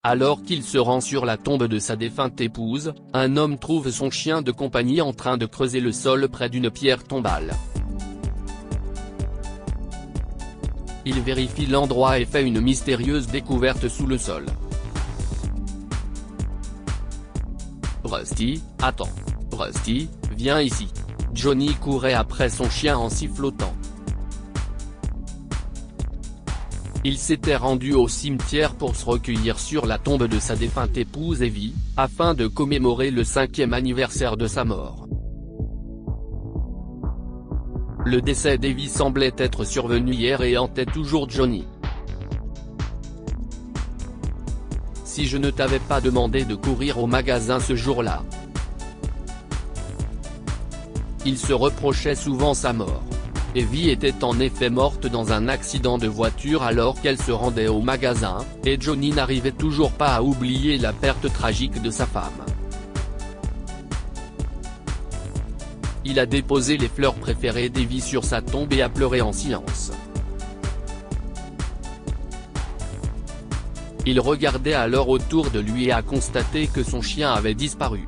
Alors qu'il se rend sur la tombe de sa défunte épouse, un homme trouve son chien de compagnie en train de creuser le sol près d'une pierre tombale. Il vérifie l'endroit et fait une mystérieuse découverte sous le sol. Rusty, attends. Rusty, viens ici. Johnny courait après son chien en sifflotant. Il s'était rendu au cimetière pour se recueillir sur la tombe de sa défunte épouse Evie, afin de commémorer le 5e anniversaire de sa mort. Le décès d'Evie semblait être survenu hier et hantait toujours Johnny. Si je ne t'avais pas demandé de courir au magasin ce jour-là. Il se reprochait souvent sa mort. Evie était en effet morte dans un accident de voiture alors qu'elle se rendait au magasin, et Johnny n'arrivait toujours pas à oublier la perte tragique de sa femme. Il a déposé les fleurs préférées d'Evie sur sa tombe et a pleuré en silence. Il regardait alors autour de lui et a constaté que son chien avait disparu.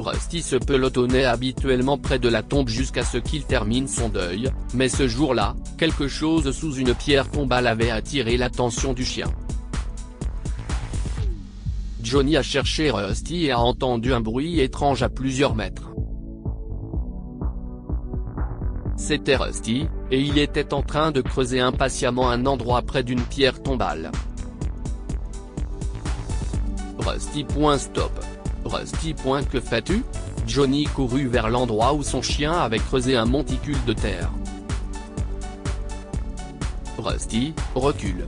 Rusty se pelotonnait habituellement près de la tombe jusqu'à ce qu'il termine son deuil, mais ce jour-là, quelque chose sous une pierre tombale avait attiré l'attention du chien. Johnny a cherché Rusty et a entendu un bruit étrange à plusieurs mètres. C'était Rusty, et il était en train de creuser impatiemment un endroit près d'une pierre tombale. Rusty. Stop. Rusty. Que fais-tu ? Johnny courut vers l'endroit où son chien avait creusé un monticule de terre. Rusty, recule.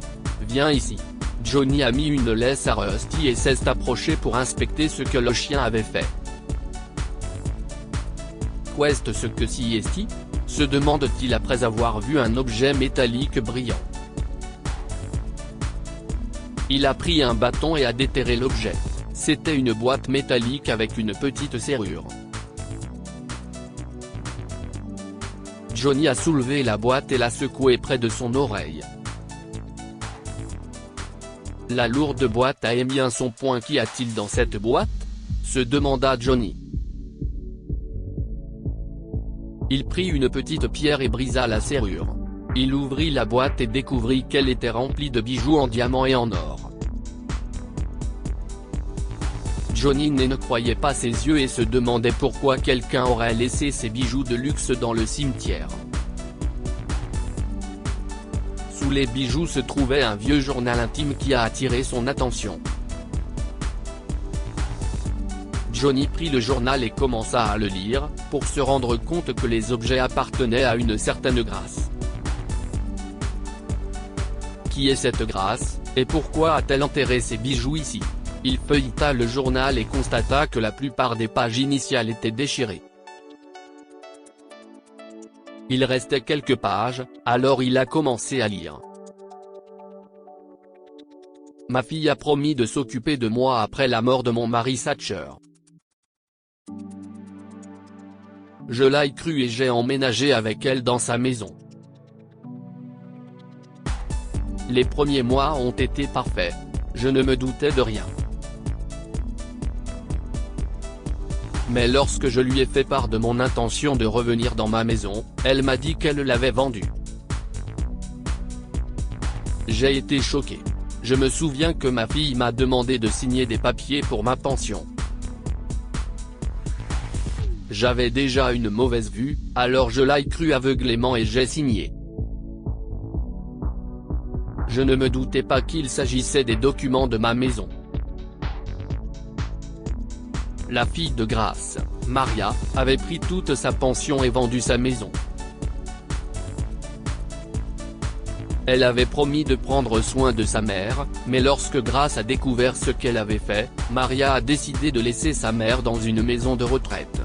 Viens ici. Johnny a mis une laisse à Rusty et s'est approché pour inspecter ce que le chien avait fait. Qu'est-ce ce que si est-il ? Se demande-t-il après avoir vu un objet métallique brillant. Il a pris un bâton et a déterré l'objet. C'était une boîte métallique avec une petite serrure. Johnny a soulevé la boîte et l'a secouée près de son oreille. La lourde boîte a émis un son. Qu'y a-t-il dans cette boîte ? Se demanda Johnny. Il prit une petite pierre et brisa la serrure. Il ouvrit la boîte et découvrit qu'elle était remplie de bijoux en diamant et en or. Johnny ne croyait pas ses yeux et se demandait pourquoi quelqu'un aurait laissé ses bijoux de luxe dans le cimetière. Sous les bijoux se trouvait un vieux journal intime qui a attiré son attention. Johnny prit le journal et commença à le lire, pour se rendre compte que les objets appartenaient à une certaine Grace. Qui est cette Grace, et pourquoi a-t-elle enterré ses bijoux ici ? Il feuilleta le journal et constata que la plupart des pages initiales étaient déchirées. Il restait quelques pages, alors il a commencé à lire. Ma fille a promis de s'occuper de moi après la mort de mon mari Thatcher. Je l'ai cru et j'ai emménagé avec elle dans sa maison. Les premiers mois ont été parfaits. Je ne me doutais de rien. Mais lorsque je lui ai fait part de mon intention de revenir dans ma maison, elle m'a dit qu'elle l'avait vendue. J'ai été choqué. Je me souviens que ma fille m'a demandé de signer des papiers pour ma pension. J'avais déjà une mauvaise vue, alors je l'ai cru aveuglément et j'ai signé. Je ne me doutais pas qu'il s'agissait des documents de ma maison. La fille de Grace, Maria, avait pris toute sa pension et vendu sa maison. Elle avait promis de prendre soin de sa mère, mais lorsque Grace a découvert ce qu'elle avait fait, Maria a décidé de laisser sa mère dans une maison de retraite.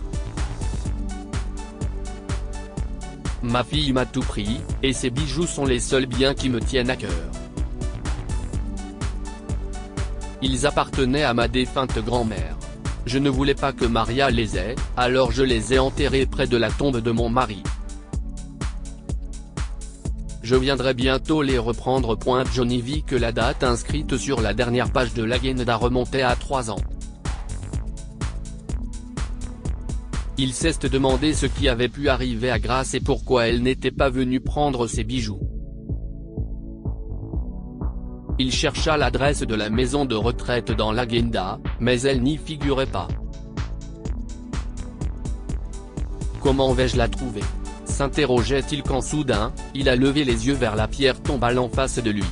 Ma fille m'a tout pris, et ses bijoux sont les seuls biens qui me tiennent à cœur. Ils appartenaient à ma défunte grand-mère. Je ne voulais pas que Maria les ait, alors je les ai enterrés près de la tombe de mon mari. Je viendrai bientôt les reprendre. Johnny vit que la date inscrite sur la dernière page de l'agenda remontait à 3 ans. Il s'est demandé ce qui avait pu arriver à Grace et pourquoi elle n'était pas venue prendre ses bijoux. Il chercha l'adresse de la maison de retraite dans l'agenda, mais elle n'y figurait pas. Comment vais-je la trouver ? S'interrogeait-il quand soudain, il a levé les yeux vers la pierre tombale en face de lui.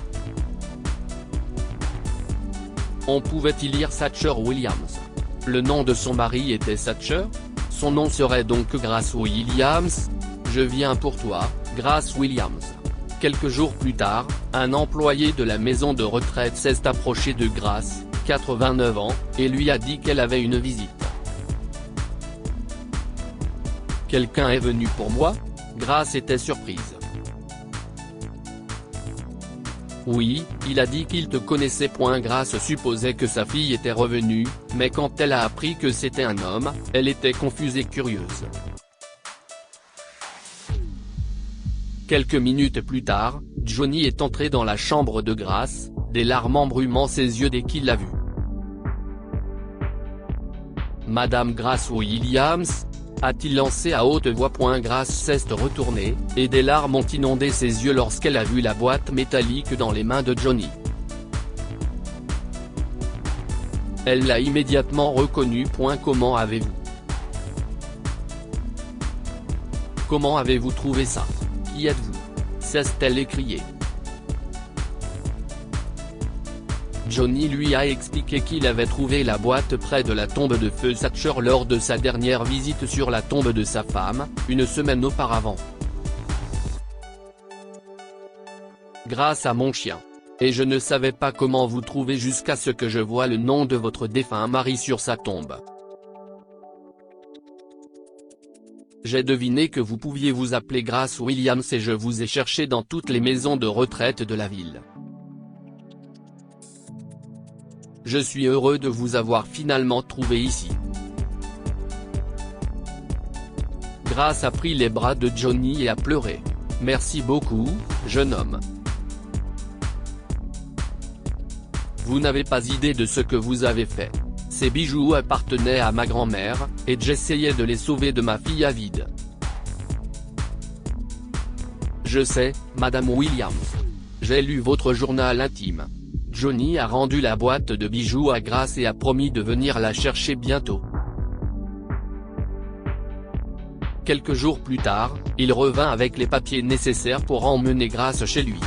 On pouvait y lire Satcher Williams. Le nom de son mari était Satcher ? Son nom serait donc Grace Williams ? Je viens pour toi, Grace Williams. Quelques jours plus tard, un employé de la maison de retraite s'est approché de Grace, 89 ans, et lui a dit qu'elle avait une visite. Quelqu'un est venu pour moi ? Grace était surprise. Oui, il a dit qu'il te connaissait. Grace supposait que sa fille était revenue, mais quand elle a appris que c'était un homme, elle était confuse et curieuse. Quelques minutes plus tard, Johnny est entré dans la chambre de Grace, des larmes embrumant ses yeux dès qu'il l'a vue. Madame Grace Williams ? A-t-il lancé à haute voix. Grace s'est retournée, et des larmes ont inondé ses yeux lorsqu'elle a vu la boîte métallique dans les mains de Johnny. Elle l'a immédiatement reconnue. Comment avez-vous ? Comment avez-vous trouvé ça ? Qui êtes-vous ? s'est-elle écriée. Johnny lui a expliqué qu'il avait trouvé la boîte près de la tombe de feu Satcher lors de sa dernière visite sur la tombe de sa femme, une semaine auparavant. Grâce à mon chien. Et je ne savais pas comment vous trouver jusqu'à ce que je voie le nom de votre défunt mari sur sa tombe. J'ai deviné que vous pouviez vous appeler Grace Williams et je vous ai cherché dans toutes les maisons de retraite de la ville. Je suis heureux de vous avoir finalement trouvé ici. Grace a pris les bras de Johnny et a pleuré. Merci beaucoup, jeune homme. Vous n'avez pas idée de ce que vous avez fait. Ces bijoux appartenaient à ma grand-mère, et j'essayais de les sauver de ma fille avide. Je sais, Madame Williams. J'ai lu votre journal intime. Johnny a rendu la boîte de bijoux à Grace et a promis de venir la chercher bientôt. Quelques jours plus tard, il revint avec les papiers nécessaires pour emmener Grace chez lui.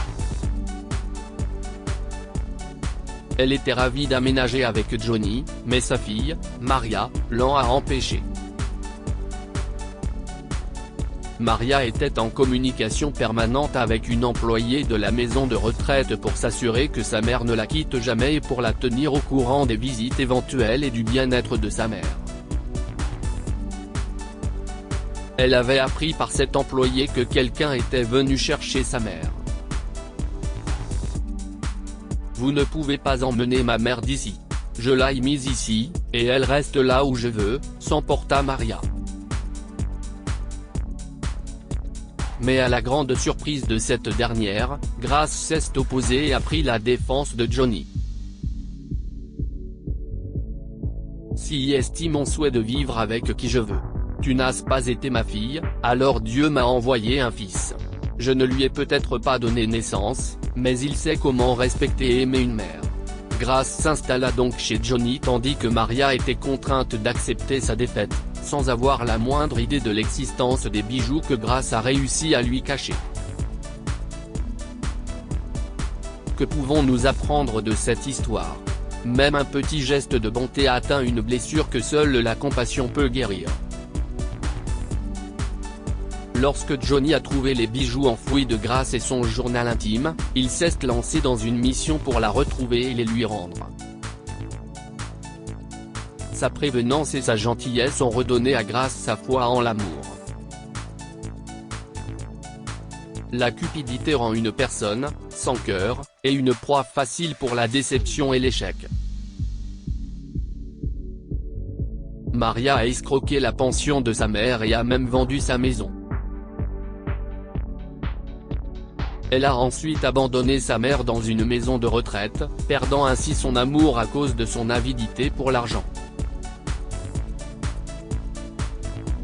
Elle était ravie d'aménager avec Johnny, mais sa fille, Maria, l'en a empêché. Maria était en communication permanente avec une employée de la maison de retraite pour s'assurer que sa mère ne la quitte jamais et pour la tenir au courant des visites éventuelles et du bien-être de sa mère. Elle avait appris par cet employé que quelqu'un était venu chercher sa mère. Vous ne pouvez pas emmener ma mère d'ici. Je l'ai mise ici, et elle reste là où je veux, s'emporta Maria. Mais à la grande surprise de cette dernière, Grace s'est opposée et a pris la défense de Johnny. Si estime mon souhait de vivre avec qui je veux. Tu n'as pas été ma fille, alors Dieu m'a envoyé un fils. Je ne lui ai peut-être pas donné naissance, mais il sait comment respecter et aimer une mère. Grace s'installa donc chez Johnny tandis que Maria était contrainte d'accepter sa défaite, sans avoir la moindre idée de l'existence des bijoux que Grace a réussi à lui cacher. Que pouvons-nous apprendre de cette histoire ? Même un petit geste de bonté atteint une blessure que seule la compassion peut guérir. Lorsque Johnny a trouvé les bijoux enfouis de Grace et son journal intime, il s'est lancé dans une mission pour la retrouver et les lui rendre. Sa prévenance et sa gentillesse ont redonné à Grace sa foi en l'amour. La cupidité rend une personne, sans cœur, et une proie facile pour la déception et l'échec. Maria a escroqué la pension de sa mère et a même vendu sa maison. Elle a ensuite abandonné sa mère dans une maison de retraite, perdant ainsi son amour à cause de son avidité pour l'argent.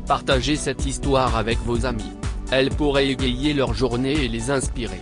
Partagez cette histoire avec vos amis. Elle pourrait égayer leur journée et les inspirer.